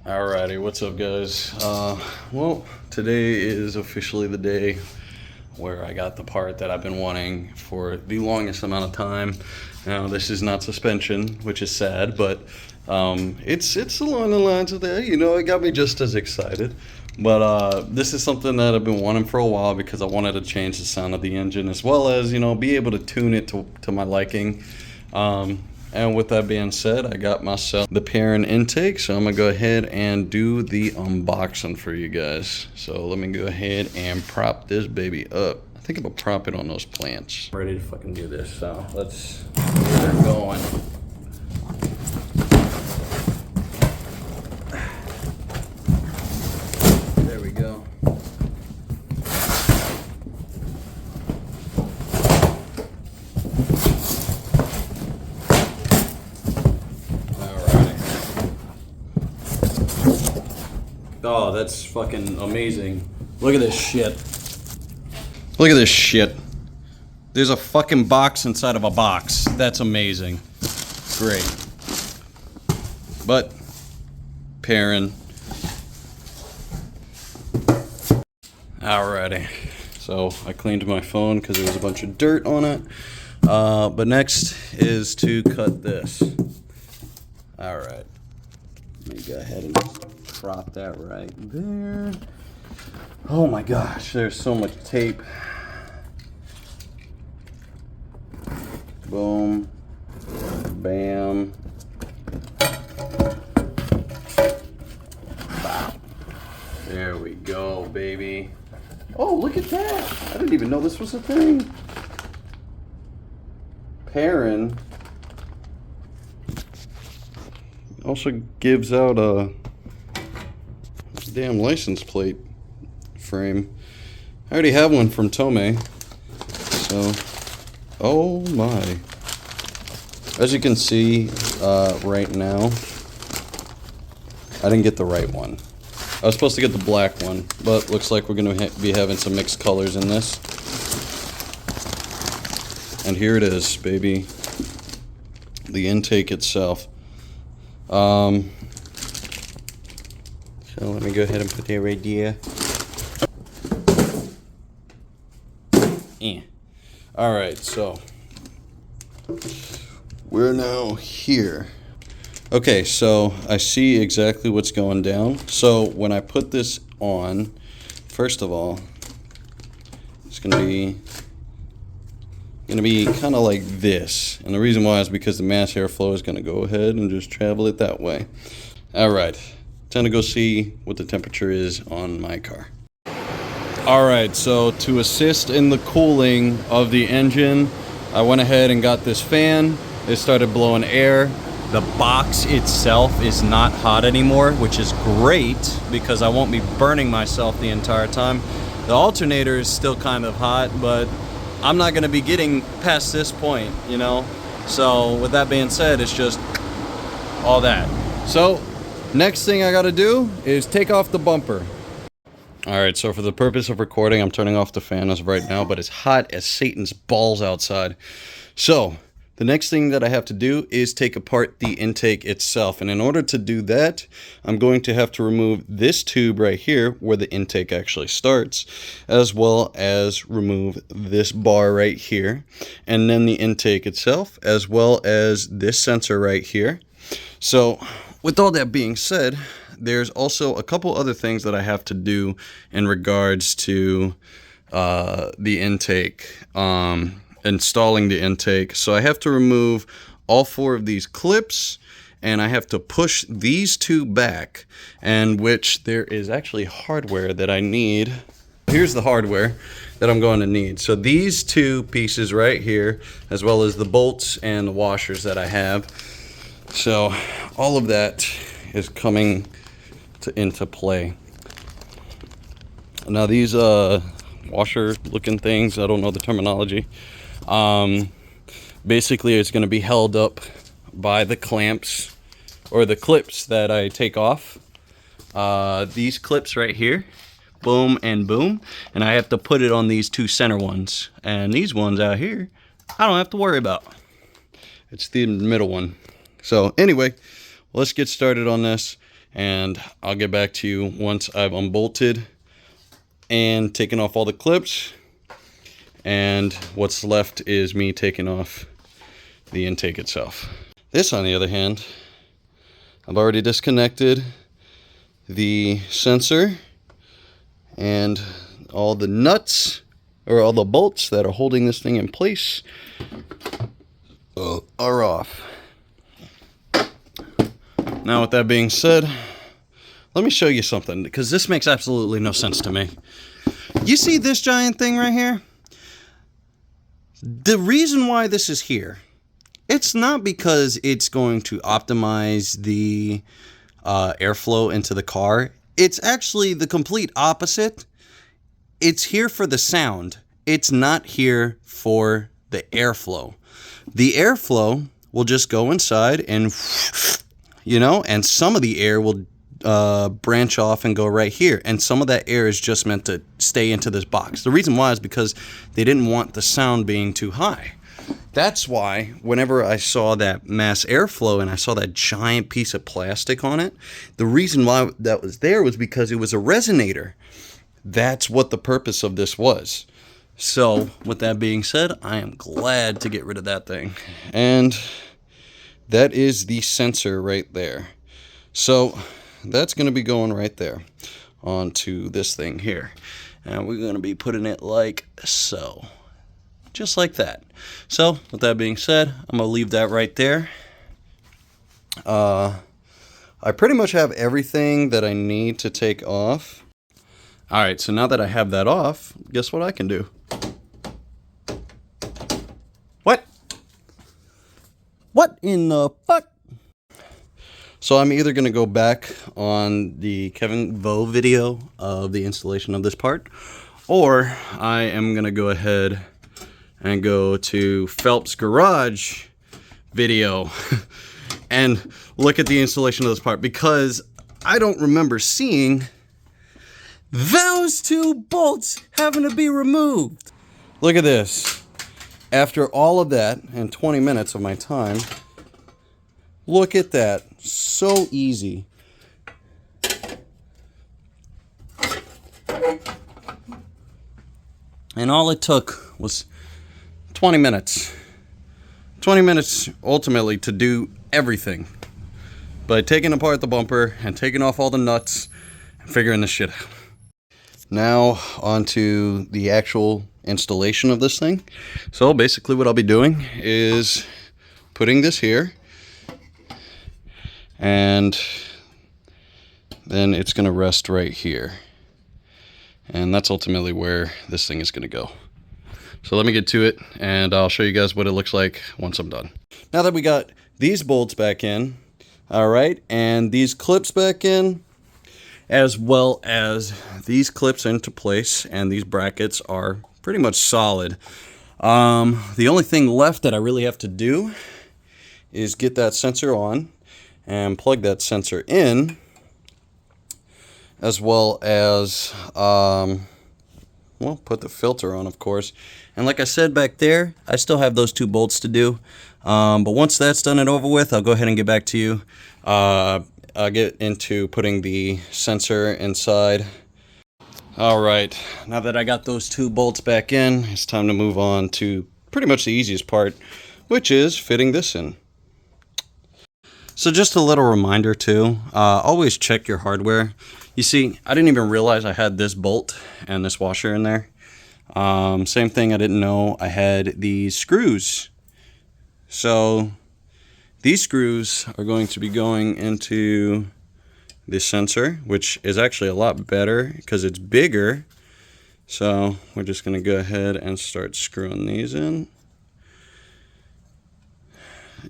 Alrighty, what's up guys? Well, today is officially the day where I got the part that I've been wanting for the longest amount of time. Now, this is not suspension, which is sad, but it's along the lines of that, it got me just as excited. But this is something that I've been wanting for a while because I wanted to change the sound of the engine as well as, be able to tune it to my liking. And with that being said, I got myself the Perrin intake, so I'm gonna go ahead and do the unboxing for you guys. So let me go ahead and prop this baby up. I think I'm gonna prop it on those plants. Ready to fucking do this, so let's get her going. There we go. Oh, that's fucking amazing. Look at this shit. Look at this shit. There's a fucking box inside of a box. That's amazing. Great. But, Perrin. Alrighty. So, I cleaned my phone because there was a bunch of dirt on it. But next is to cut this. Alright. Let me go ahead and prop that right there. Oh my gosh, there's so much tape. Boom. Bam. Wow. There we go, baby. Oh, look at that. I didn't even know this was a thing. Perrin also gives out a damn license plate frame. I already have one from Tomei, so oh my. As you can see right now, I didn't get the right one. I was supposed to get the black one, but looks like we're gonna be having some mixed colors in this. And here it is, baby, the intake itself. So let me go ahead and put that right there. Alright, so we're now here. Okay, so I see exactly what's going down. So when I put this on, first of all, it's gonna be kind of like this. And the reason why is because the mass airflow is gonna go ahead and just travel it that way. Alright. Time to go see what the temperature is on my car. Alright, so to assist in the cooling of the engine, I went ahead and got this fan. It started blowing air. The box itself is not hot anymore, which is great because I won't be burning myself the entire time. The alternator is still kind of hot, but I'm not going to be getting past this point, So with that being said, it's just all that. So next thing I gotta do is take off the bumper. Alright, so for the purpose of recording, I'm turning off the fan as of right now, but it's hot as Satan's balls outside. So, the next thing that I have to do is take apart the intake itself. And in order to do that, I'm going to have to remove this tube right here where the intake actually starts, as well as remove this bar right here, and then the intake itself, as well as this sensor right here. So, with all that being said, there's also a couple other things that I have to do in regards to the intake, installing the intake. So I have to remove all 4 of these clips, and I have to push these 2 back, and which there is actually hardware that I need. Here's the hardware that I'm going to need. So these 2 pieces right here, as well as the bolts and the washers that I have. So all of that is coming into play. Now these washer looking things, I don't know the terminology. Basically it's going to be held up by the clamps or the clips that I take off. These clips right here, boom and boom, and I have to put it on these 2 center ones, and these ones out here I don't have to worry about. It's the middle one. So anyway, let's get started on this and I'll get back to you once I've unbolted and taken off all the clips, and what's left is me taking off the intake itself. This, on the other hand, I've already disconnected the sensor, and all the nuts, or all the bolts that are holding this thing in place, are off. Now, with that being said, let me show you something, because this makes absolutely no sense to me. You see this giant thing right here? The reason why this is here, it's not because it's going to optimize the airflow into the car. It's actually the complete opposite. It's here for the sound. It's not here for the airflow. The airflow will just go inside and, you know, and some of the air will branch off and go right here, and some of that air is just meant to stay into this box. The reason why is because they didn't want the sound being too high. That's why whenever I saw that mass airflow and I saw that giant piece of plastic on it, the reason why that was there was because it was a resonator. That's what the purpose of this was. So with that being said, I am glad to get rid of that thing. And that is the sensor right there. So that's going to be going right there onto this thing here. And we're going to be putting it like so. Just like that. So with that being said, I'm going to leave that right there. I pretty much have everything that I need to take off. Alright, so now that I have that off, guess what I can do? What? What in the fuck? So I'm either going to go back on the Kevin Vo video of the installation of this part, or I am going to go ahead and go to Phelps Garage video and look at the installation of this part, because I don't remember seeing those two bolts having to be removed. Look at this. After all of that and 20 minutes of my time, look at that. So easy. And all it took was 20 minutes. 20 minutes ultimately to do everything. By taking apart the bumper and taking off all the nuts and figuring this shit out. Now onto the actual installation of this thing. So basically what I'll be doing is putting this here, and then it's going to rest right here, and that's ultimately where this thing is going to go. So let me get to it, and I'll show you guys what it looks like once I'm done. Now that we got these bolts back in, all right, and these clips back in, as well as these clips into place, and these brackets are pretty much solid. The only thing left that I really have to do is get that sensor on and plug that sensor in, as well as well, put the filter on, of course. And like I said back there, I still have those two bolts to do, but once that's done and over with, I'll go ahead and get back to you. I'll get into putting the sensor inside. Alright, now that I got those two bolts back in, it's time to move on to pretty much the easiest part, which is fitting this in. So just a little reminder too, always check your hardware. You see, I didn't even realize I had this bolt and this washer in there. Same thing, I didn't know I had these screws. So these screws are going to be going into the sensor, which is actually a lot better because it's bigger. So we're just going to go ahead and start screwing these in.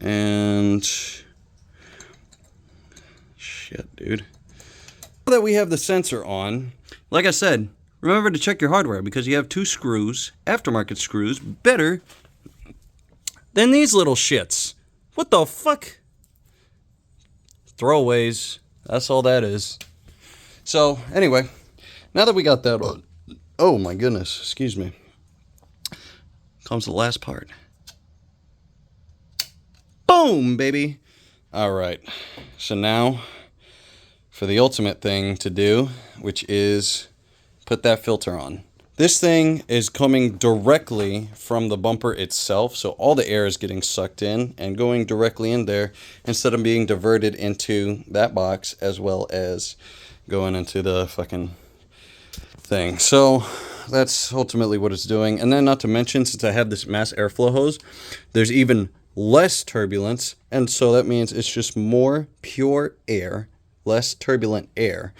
And shit, dude. Now that we have the sensor on, like I said, remember to check your hardware, because you have two screws, aftermarket screws, better than these little shits. What the fuck? Throwaways. That's all that is. So, anyway, now that we got that on, oh my goodness, excuse me, comes the last part. Boom, baby. All right, so now for the ultimate thing to do, which is put that filter on. This thing is coming directly from the bumper itself, so all the air is getting sucked in and going directly in there instead of being diverted into that box as well as going into the fucking thing. So that's ultimately what it's doing. And then not to mention, since I have this mass airflow hose, there's even less turbulence, and so that means it's just more pure air, less turbulent air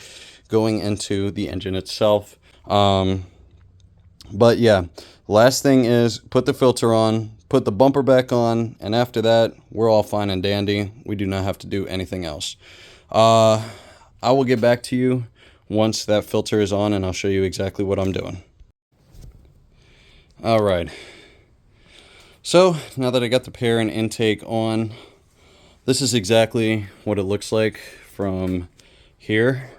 going into the engine itself. But yeah, last thing is put the filter on, put the bumper back on, and after that, we're all fine and dandy. We do not have to do anything else. I will get back to you once that filter is on, and I'll show you exactly what I'm doing. All right. So now that I got the pair and intake on, this is exactly what it looks like from here.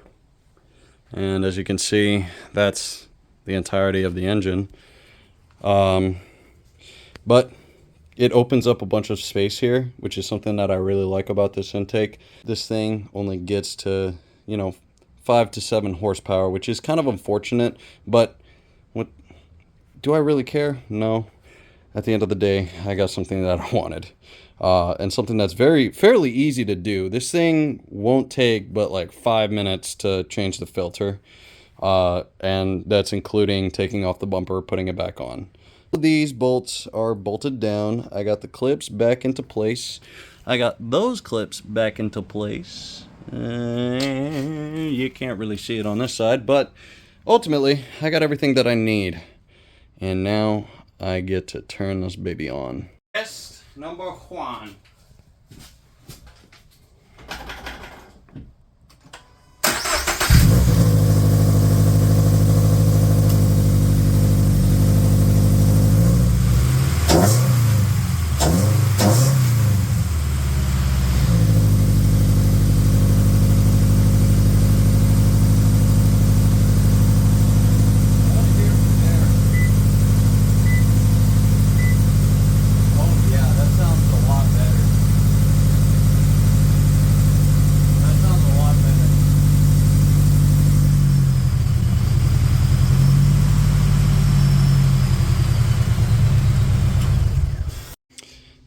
And as you can see, that's the entirety of the engine. But it opens up a bunch of space here, which is something that I really like about this intake. This thing only gets to, 5 to 7 horsepower, which is kind of unfortunate, but what do I really care? No. At the end of the day, I got something that I wanted. And something that's fairly easy to do. This thing won't take but like 5 minutes to change the filter. And that's including taking off the bumper, putting it back on. These bolts are bolted down. I got the clips back into place. I got those clips back into place. You can't really see it on this side, but ultimately, I got everything that I need. And now I get to turn this baby on. Test number 1.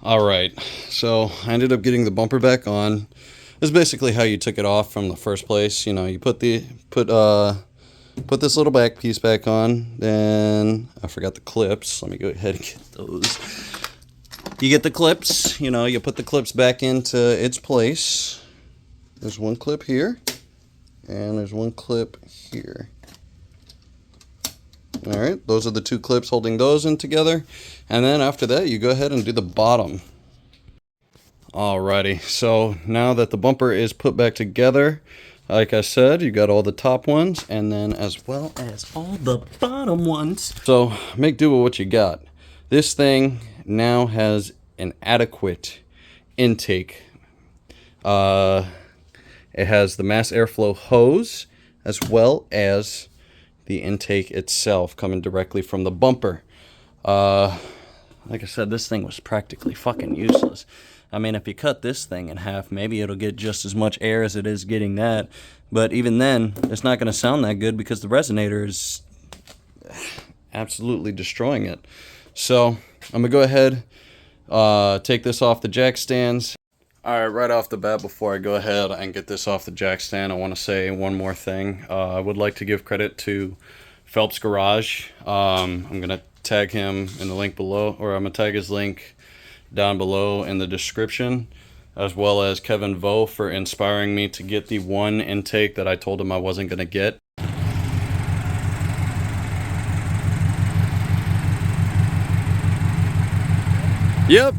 Alright, so I ended up getting the bumper back on. This is basically how you took it off from the first place. You put this little back piece back on, then I forgot the clips. Let me go ahead and get those. You get the clips, you put the clips back into its place. There's one clip here, and there's one clip here. Alright, those are the 2 clips holding those in together. And then after that, you go ahead and do the bottom. Alrighty, so now that the bumper is put back together, like I said, you got all the top ones, and then as well as all the bottom ones. So make do with what you got. This thing now has an adequate intake. It has the mass airflow hose, as well as the intake itself coming directly from the bumper. Like I said, this thing was practically fucking useless. I mean, if you cut this thing in half, maybe it'll get just as much air as it is getting that. But even then, it's not going to sound that good because the resonator is absolutely destroying it. So I'm going to go ahead, take this off the jack stands. Alright, right off the bat, before I go ahead and get this off the jack stand, I want to say one more thing. I would like to give credit to Phelps Garage. I'm going to tag him in the link below, or I'm going to tag his link down below in the description, as well as Kevin Vo for inspiring me to get the one intake that I told him I wasn't going to get. Yep.